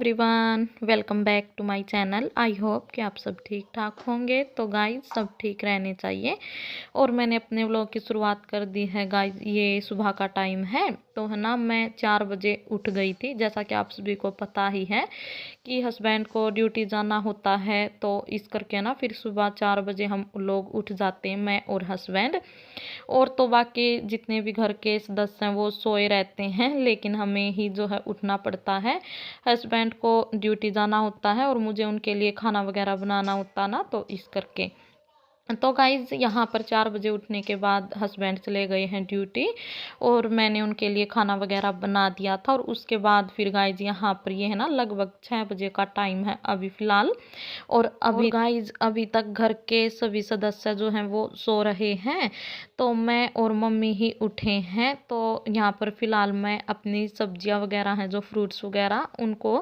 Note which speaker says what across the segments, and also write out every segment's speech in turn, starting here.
Speaker 1: Everyone, welcome back to my channel. I hope कि आप सब ठीक ठाक होंगे। तो गाइज सब ठीक रहने चाहिए। और मैंने अपने व्लॉग की शुरुआत कर दी है गाइज। ये सुबह का टाइम है तो है ना, मैं 4 बजे उठ गई थी। जैसा कि आप सभी को पता ही है कि हस्बैंड को ड्यूटी जाना होता है, तो इस करके ना फिर सुबह 4 बजे हम लोग उठ जाते हैं, मैं और हस्बैंड। और तो बाकी जितने भी घर के सदस्य हैं वो सोए रहते हैं, लेकिन हमें ही जो है उठना पड़ता है। हस्बैंड को ड्यूटी जाना होता है और मुझे उनके लिए खाना वगैरह बनाना होता ना, तो इस करके। तो गाइज़ यहाँ पर 4 बजे उठने के बाद हस्बैंड चले गए हैं ड्यूटी और मैंने उनके लिए खाना वगैरह बना दिया था। और उसके बाद फिर गाइज़ यहाँ पर ये है ना, लगभग 6 बजे का टाइम है अभी फ़िलहाल। और अभी गाइज़ अभी तक घर के सभी सदस्य जो हैं वो सो रहे हैं, तो मैं और मम्मी ही उठे हैं। तो यहाँ पर फ़िलहाल मैं अपनी सब्जियाँ वगैरह हैं, जो फ्रूट्स वगैरह, उनको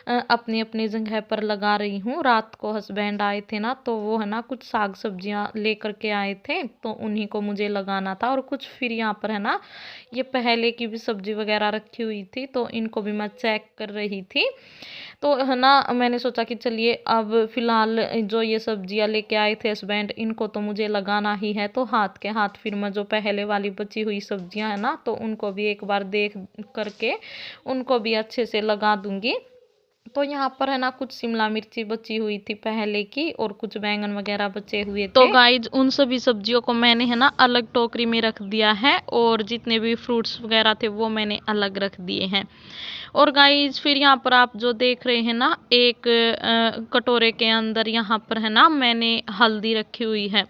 Speaker 1: अपनी अपनी जगह पर लगा रही हूँ। रात को हस्बैंड आए थे ना, तो वो है ना कुछ साग सब्जियाँ लेकर के आए थे, तो उन्हीं को मुझे लगाना था। और कुछ फिर यहाँ पर है ना, ये पहले की भी सब्जी वगैरह रखी हुई थी, तो इनको भी मैं चेक कर रही थी। तो है ना, मैंने सोचा कि चलिए अब फ़िलहाल जो ये सब्जियां लेके आए थे हस्बैंड, इनको तो मुझे लगाना ही है। तो हाथ के हाथ फिर मैं जो पहले वाली बची हुई सब्जियां है ना, तो उनको भी एक बार देख करके उनको भी अच्छे से लगा दूंगी। तो यहाँ पर है ना, कुछ शिमला मिर्ची बची हुई थी पहले की और कुछ बैंगन वगैरह बचे हुए थे। तो गाइज उन सभी सब्जियों को मैंने है ना अलग टोकरी में रख दिया है, और जितने भी फ्रूट्स वगैरह थे वो मैंने अलग रख दिए हैं। और गाइज फिर यहाँ पर आप जो देख रहे हैं ना, एक कटोरे के अंदर यहाँ पर है ना मैंने हल्दी रखी हुई है।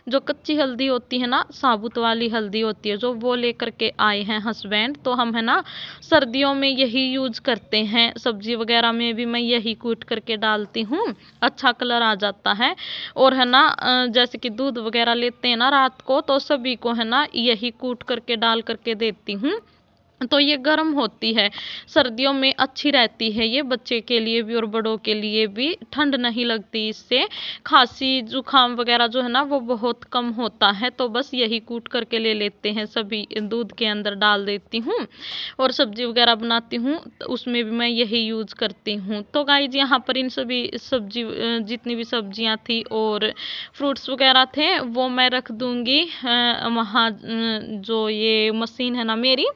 Speaker 1: जो कच्ची हल्दी होती है ना, साबुत वाली हल्दी होती है जो, वो लेकर के आए हैं हस्बैंड। तो हम है ना सर्दियों में यही यूज करते हैं, सब्जी वगैरह में भी मैं यही कूट करके डालती हूँ, अच्छा कलर आ जाता है। और है ना जैसे कि दूध वगैरह लेते हैं ना रात को, तो सभी को है ना यही कूट करके डाल करके देती हूँ। तो ये गर्म होती है, सर्दियों में अच्छी रहती है ये, बच्चे के लिए भी और बड़ों के लिए भी। ठंड नहीं लगती इससे, खांसी जुकाम वगैरह जो है ना वो बहुत कम होता है। तो बस यही कूट करके ले लेते हैं, सभी दूध के अंदर डाल देती हूँ। और सब्जी वगैरह बनाती हूँ तो उसमें भी मैं यही यूज करती हूँ। तो गाइज यहाँ पर इन सभी सब्जी जितनी भी सब्जियाँ थी और फ्रूट्स वगैरह थे वो मैं रख दूँगी वहाँ, जो ये मशीन है ना मेरी,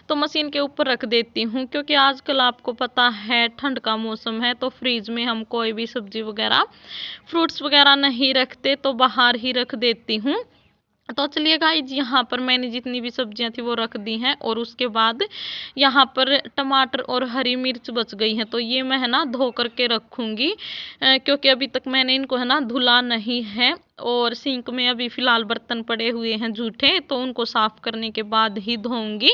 Speaker 1: तो मशीन के ऊपर रख देती हूँ। क्योंकि आजकल आपको पता है ठंड का मौसम है, तो फ्रीज में हम कोई भी सब्जी वगैरह फ्रूट्स वगैरह नहीं रखते, तो बाहर ही रख देती हूँ। तो चलिए गाइज यहाँ पर मैंने जितनी भी सब्जियां थी वो रख दी हैं। और उसके बाद यहाँ पर टमाटर और हरी मिर्च बच गई हैं, तो ये मैं है ना धो करके रखूँगी, क्योंकि अभी तक मैंने इनको है ना धुला नहीं है। और सिंक में अभी फ़िलहाल बर्तन पड़े हुए हैं जूठे, तो उनको साफ़ करने के बाद ही धोऊंगी,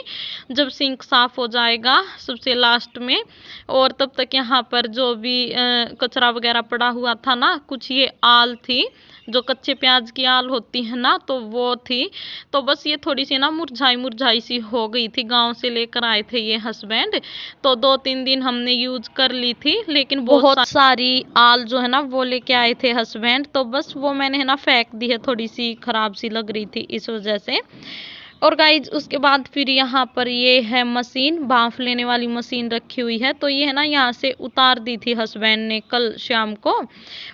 Speaker 1: जब सिंक साफ़ हो जाएगा सबसे लास्ट में। और तब तक यहाँ पर जो भी कचरा वगैरह पड़ा हुआ था ना, कुछ ये आल थी, जो कच्चे प्याज की आल होती है ना, तो वो थी। तो बस ये थोड़ी सी ना मुरझाई मुरझाई सी हो गई थी, गांव से लेकर आए थे ये हस्बैंड, तो 2-3 दिन हमने यूज कर ली थी। लेकिन बहुत सारी आल जो है ना वो लेके आए थे हस्बैंड, तो बस वो मैंने है ना फेंक दी है, थोड़ी सी खराब सी लग रही थी इस वजह से। और गाइज उसके बाद फिर यहाँ पर ये है मशीन, भांफ लेने वाली मशीन रखी हुई है। तो ये है ना यहाँ से उतार दी थी हस्बैंड ने कल शाम को,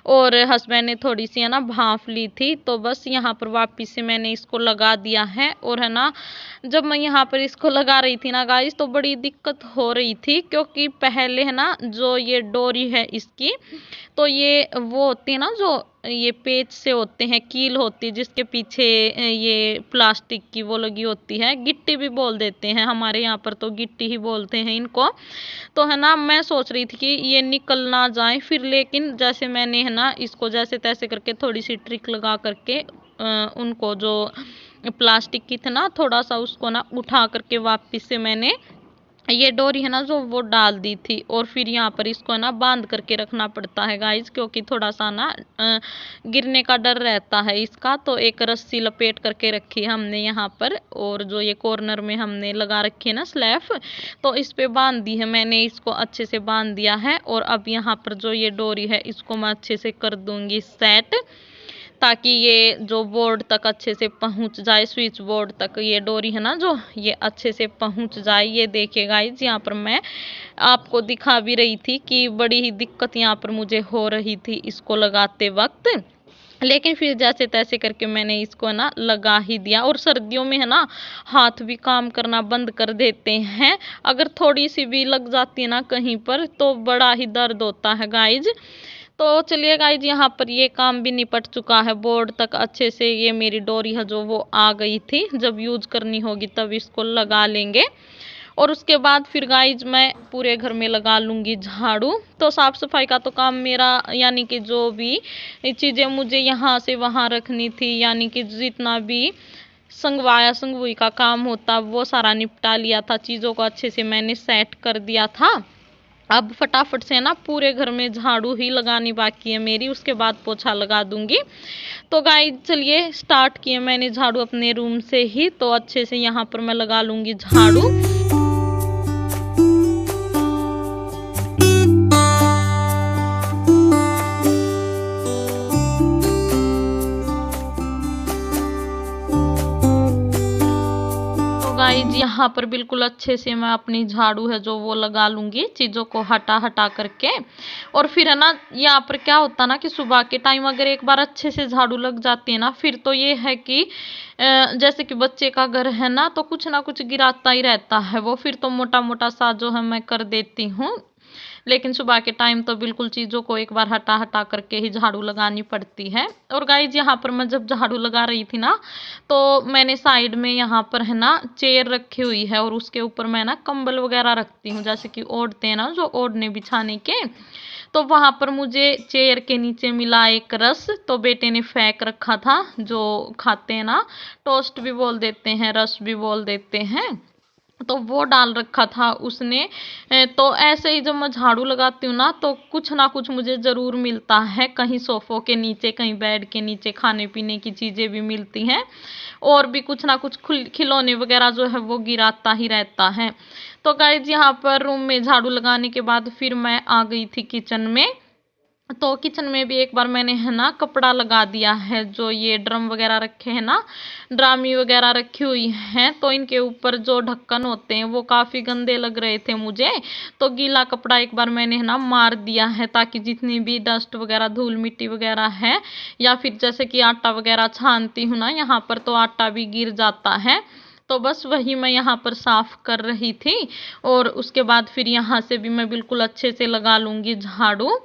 Speaker 1: और हस्बैंड ने थोड़ी सी है ना भांफ ली थी। तो बस यहाँ पर वापस से मैंने इसको लगा दिया है। और है ना जब मैं यहाँ पर इसको लगा रही थी ना गाइज, तो बड़ी दिक्कत हो रही थी, क्योंकि पहले है ना जो ये डोरी है इसकी, तो ये वो होती है ना, जो ये पेच से होते हैं, कील होती है जिसके पीछे ये प्लास्टिक की वो लगी होती है, गिट्टी भी बोल देते हैं हमारे यहाँ पर, तो गिट्टी ही बोलते हैं इनको। तो है ना मैं सोच रही थी कि ये निकल ना जाए फिर, लेकिन जैसे मैंने है ना इसको जैसे तैसे करके थोड़ी सी ट्रिक लगा करके उनको जो प्लास्टिक की थी ना, थोड़ा सा उसको ना उठा करके वापस से मैंने ये डोरी है ना जो वो डाल दी थी। और फिर यहाँ पर इसको ना बांध करके रखना पड़ता है गाइज, क्योंकि थोड़ा सा ना गिरने का डर रहता है इसका। तो एक रस्सी लपेट करके रखी है हमने यहाँ पर, और जो ये कॉर्नर में हमने लगा रखी है ना स्लैफ, तो इस पे बांध दी है मैंने, इसको अच्छे से बांध दिया है। और अब यहाँ पर जो ये डोरी है इसको मैं अच्छे से कर दूंगी सेट, ताकि ये जो बोर्ड तक अच्छे से पहुंच जाए, स्विच बोर्ड तक ये डोरी है ना जो, ये अच्छे से पहुंच जाए। ये देखिए गाइज, यहाँ पर मैं आपको दिखा भी रही थी कि बड़ी ही दिक्कत यहाँ पर मुझे हो रही थी इसको लगाते वक्त, लेकिन फिर जैसे तैसे करके मैंने इसको ना लगा ही दिया। और सर्दियों में है ना हाथ भी काम करना बंद कर देते हैं, अगर थोड़ी सी भी लग जाती है ना कहीं पर तो बड़ा ही दर्द होता है गाइज। तो चलिए गाइज, यहाँ पर ये काम भी निपट चुका है, बोर्ड तक अच्छे से ये मेरी डोरी है जो वो आ गई थी। जब यूज करनी होगी तब इसको लगा लेंगे। और उसके बाद फिर गाइज मैं पूरे घर में लगा लूँगी झाड़ू। तो साफ़ सफाई का तो काम मेरा, यानी कि जो भी चीज़ें मुझे यहाँ से वहाँ रखनी थी, यानी कि जितना भी संगवाया संगवुई का काम होता वो सारा निपटा लिया था। चीज़ों को अच्छे से मैंने सेट कर दिया था। अब फटाफट से ना पूरे घर में झाड़ू ही लगानी बाकी है मेरी, उसके बाद पोछा लगा दूंगी। तो गाइस चलिए स्टार्ट किए मैंने झाड़ू अपने रूम से ही। तो अच्छे से यहाँ पर मैं लगा लूंगी झाड़ू। गाइज यहाँ पर बिल्कुल अच्छे से मैं अपनी झाड़ू है जो वो लगा लूंगी, चीज़ों को हटा हटा करके। और फिर है ना यहाँ पर क्या होता ना कि सुबह के टाइम अगर एक बार अच्छे से झाड़ू लग जाती है ना, फिर तो ये है कि जैसे कि बच्चे का घर है ना तो कुछ ना कुछ गिराता ही रहता है वो, फिर तो मोटा मोटा सा जो है मैं कर देती हूँ। लेकिन सुबह के टाइम तो बिल्कुल चीज़ों को एक बार हटा हटा करके ही झाड़ू लगानी पड़ती है। और गाइज यहाँ पर मैं जब झाड़ू लगा रही थी ना तो मैंने साइड में यहाँ पर है ना चेयर रखी हुई है, और उसके ऊपर मैं ना कंबल वगैरह रखती हूँ, जैसे कि ओढ़ते हैं ना जो ओढ़ने बिछाने के। तो वहां पर मुझे चेयर के नीचे मिला एक रस, तो बेटे ने फेंक रखा था, जो खाते हैं ना, टोस्ट भी बोल देते हैं, रस भी बोल देते हैं, तो वो डाल रखा था उसने। तो ऐसे ही जब मैं झाड़ू लगाती हूँ ना कुछ मुझे ज़रूर मिलता है, कहीं सोफ़ों के नीचे, कहीं बेड के नीचे खाने पीने की चीज़ें भी मिलती हैं, और भी कुछ ना कुछ खिलौने वगैरह जो है वो गिराता ही रहता है। तो गाइज यहाँ पर रूम में झाड़ू लगाने के बाद फिर मैं आ गई थी किचन में। तो किचन में भी एक बार मैंने है ना कपड़ा लगा दिया है, जो ये ड्रम वगैरह रखे हैं ना, ड्रामी वगैरह रखी हुई हैं, तो इनके ऊपर जो ढक्कन होते हैं वो काफ़ी गंदे लग रहे थे मुझे। तो गीला कपड़ा एक बार मैंने है ना मार दिया है, ताकि जितनी भी डस्ट वगैरह धूल मिट्टी वगैरह है, या फिर जैसे कि आटा वगैरह छानती हूँ ना यहाँ पर तो आटा भी गिर जाता है। तो बस वही मैं यहाँ पर साफ कर रही थी। और उसके बाद फिर यहाँ से भी मैं बिल्कुल अच्छे से लगा लूँगी झाड़ू।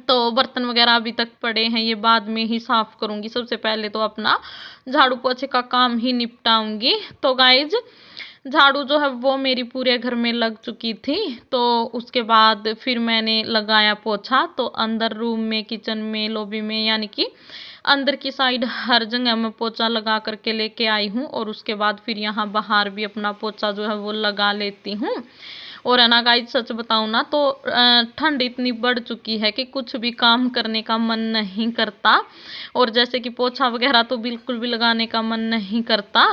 Speaker 1: तो बर्तन वगैरह अभी तक पड़े हैं, ये बाद में ही साफ करूंगी, सबसे पहले तो अपना झाड़ू पोछे का काम ही निपटाऊंगी। तो गाइज झाड़ू जो है वो मेरी पूरे घर में लग चुकी थी। तो उसके बाद फिर मैंने लगाया पोछा, तो अंदर रूम में, किचन में, लॉबी में, यानी कि अंदर की साइड हर जगह मैं पोछा लगा करके लेके आई हूँ। और उसके बाद फिर यहाँ बाहर भी अपना पोछा जो है वो लगा लेती हूँ। और है ना गाइस, सच बताऊँ ना तो ठंड इतनी बढ़ चुकी है कि कुछ भी काम करने का मन नहीं करता। और जैसे कि पोछा वगैरह तो बिल्कुल भी लगाने का मन नहीं करता।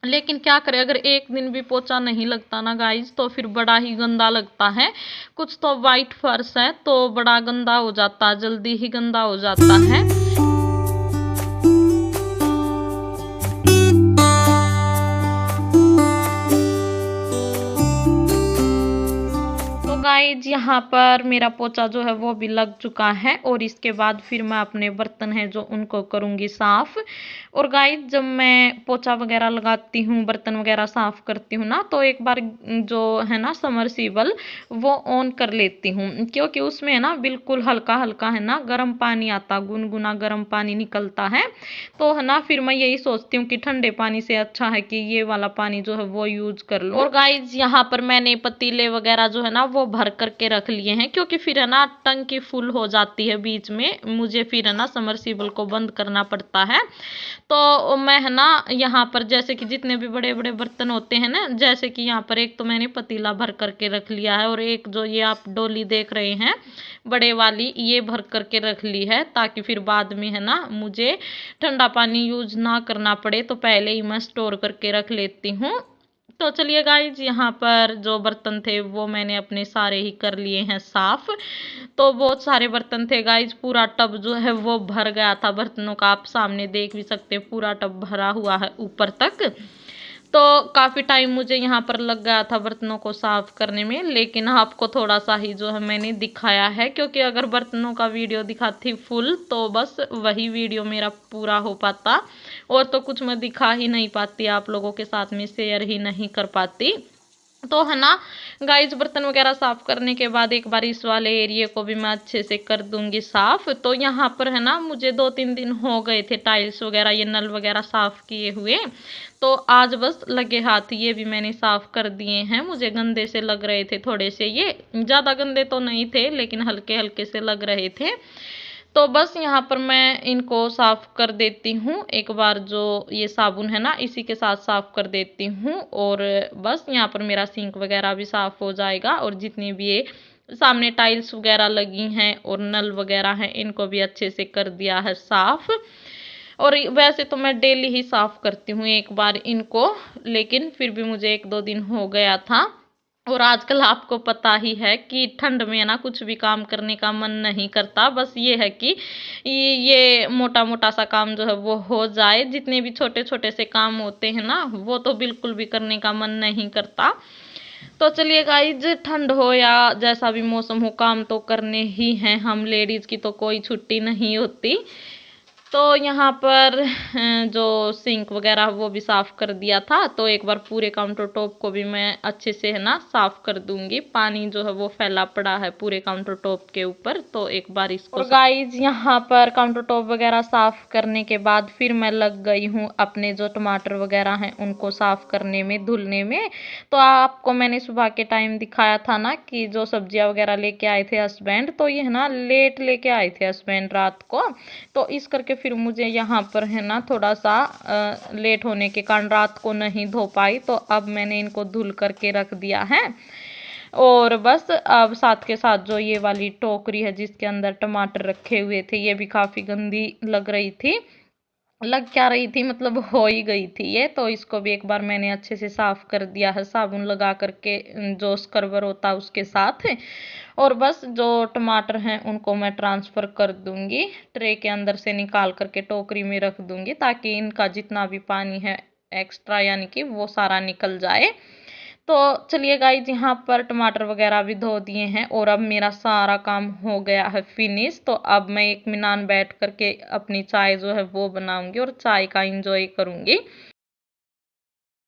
Speaker 1: लेकिन क्या करें, अगर एक दिन भी पोछा नहीं लगता ना गाइज तो फिर बड़ा ही गंदा लगता है। कुछ तो वाइट फर्श है तो बड़ा गंदा हो जाता है, जल्दी ही गंदा हो जाता है। गाइज यहाँ पर मेरा पोछा जो है वो भी लग चुका है। और इसके बाद फिर मैं अपने बर्तन हैं जो उनको करूँगी साफ़। और गाइज जब मैं पोछा वगैरह लगाती हूँ, बर्तन वगैरह साफ़ करती हूँ ना, तो एक बार जो है ना समरसीबल वो ऑन कर लेती हूँ, क्योंकि उसमें है ना बिल्कुल हल्का हल्का है ना गर्म पानी आता, गुनगुना गर्म पानी निकलता है। तो है ना फिर मैं यही सोचती हूँ कि ठंडे पानी से अच्छा है कि ये वाला पानी जो है वो यूज कर लो। और गाइज यहाँ पर मैंने पतीले वगैरह जो है ना वो भर करके रख लिए हैं, क्योंकि फिर है ना टंकी फुल हो जाती है बीच में, मुझे फिर है ना समरसीबल को बंद करना पड़ता है। तो मैं है ना यहाँ पर जैसे कि जितने भी बड़े बड़े बर्तन होते हैं ना, जैसे कि यहाँ पर एक तो मैंने पतीला भर करके रख लिया है, और एक जो ये आप डोली देख रहे हैं बड़े वाली, ये भर करके रख ली है, ताकि फिर बाद में है ना मुझे ठंडा पानी यूज ना करना पड़े, तो पहले ही मैं स्टोर करके रख लेती हूँ। तो चलिए गाइज, यहाँ पर जो बर्तन थे वो मैंने अपने सारे ही कर लिए हैं साफ। तो बहुत सारे बर्तन थे गाइज, पूरा टब जो है वो भर गया था बर्तनों का। आप सामने देख भी सकते हैं, पूरा टब भरा हुआ है ऊपर तक। तो काफ़ी टाइम मुझे यहाँ पर लग गया था बर्तनों को साफ करने में, लेकिन आपको थोड़ा सा ही जो है मैंने दिखाया है, क्योंकि अगर बर्तनों का वीडियो दिखाती फुल तो बस वही वीडियो मेरा पूरा हो पाता, और तो कुछ मैं दिखा ही नहीं पाती, आप लोगों के साथ में शेयर ही नहीं कर पाती। तो है ना गाइस, बर्तन वगैरह साफ करने के बाद एक बार इस वाले एरिया को भी मैं अच्छे से कर दूंगी साफ। तो यहाँ पर है ना, मुझे 2-3 दिन हो गए थे टाइल्स वगैरह, ये नल वगैरह साफ किए हुए। तो आज बस लगे हाथ ये भी मैंने साफ कर दिए हैं। मुझे गंदे से लग रहे थे थोड़े से, ये ज़्यादा गंदे तो नहीं थे लेकिन हल्के हल्के से लग रहे थे। तो बस यहाँ पर मैं इनको साफ कर देती हूँ एक बार, जो ये साबुन है ना इसी के साथ साफ कर देती हूँ। और बस यहाँ पर मेरा सिंक वगैरह भी साफ हो जाएगा, और जितनी भी ये सामने टाइल्स वगैरह लगी हैं और नल वगैरह हैं इनको भी अच्छे से कर दिया है साफ। और वैसे तो मैं डेली ही साफ करती हूँ एक बार इनको, लेकिन फिर भी मुझे 1-2 दिन हो गया था। और आजकल आपको पता ही है कि ठंड में ना कुछ भी काम करने का मन नहीं करता। बस ये है कि ये मोटा मोटा सा काम जो है वो हो जाए, जितने भी छोटे छोटे से काम होते हैं ना वो तो बिल्कुल भी करने का मन नहीं करता। तो चलिए गाइज, ठंड हो या जैसा भी मौसम हो, काम तो करने ही हैं, हम लेडीज की तो कोई छुट्टी नहीं होती। तो यहाँ पर जो सिंक वगैरह वो भी साफ कर दिया था। तो एक बार पूरे काउंटर टॉप को भी मैं अच्छे से है ना साफ कर दूंगी। पानी जो है वो फैला पड़ा है पूरे काउंटर टॉप के ऊपर, तो एक बार इसको। और गाइज, यहाँ पर काउंटर टॉप वगैरह साफ करने के बाद फिर मैं लग गई हूँ अपने जो टमाटर वगैरह हैं उनको साफ करने में, धुलने में। तो आपको मैंने सुबह के टाइम दिखाया था ना कि जो सब्जियां वगैरह लेके आए थे हस्बैंड, तो ये है ना लेट लेके आए थे हस्बैंड रात को। तो इस करके फिर मुझे यहाँ पर है ना थोड़ा सा लेट होने के कारण रात को नहीं धो पाई। तो अब मैंने इनको धुल करके रख दिया है। और बस अब साथ के साथ जो ये वाली टोकरी है जिसके अंदर टमाटर रखे हुए थे, ये भी काफ़ी गंदी लग रही थी। लग क्या रही थी, मतलब हो ही गई थी ये। तो इसको भी एक बार मैंने अच्छे से साफ कर दिया है साबुन लगा करके, जो स्क्रबर होता है उसके साथ। और बस जो टमाटर हैं उनको मैं ट्रांसफ़र कर दूंगी, ट्रे के अंदर से निकाल करके टोकरी में रख दूंगी, ताकि इनका जितना भी पानी है एक्स्ट्रा यानी कि वो सारा निकल जाए। तो चलिए गाइज, यहाँ पर टमाटर वगैरह भी धो दिए हैं और अब मेरा सारा काम हो गया है फिनिश। तो अब मैं एक मिनान बैठ करके अपनी चाय जो है वो बनाऊंगी और चाय का इंजॉय करूंगी।